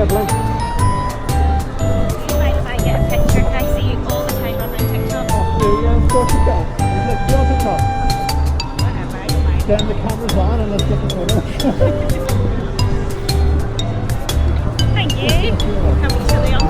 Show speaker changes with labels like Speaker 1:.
Speaker 1: Yeah, blink.
Speaker 2: Do you mind if I get a picture? Can I see you all the time on my TikTok?
Speaker 1: Yeah, of course you can. Let's go to the top.
Speaker 2: Whatever, I don't mind.
Speaker 1: Then the camera's on and let's get the photo.
Speaker 2: Thank you. Come to the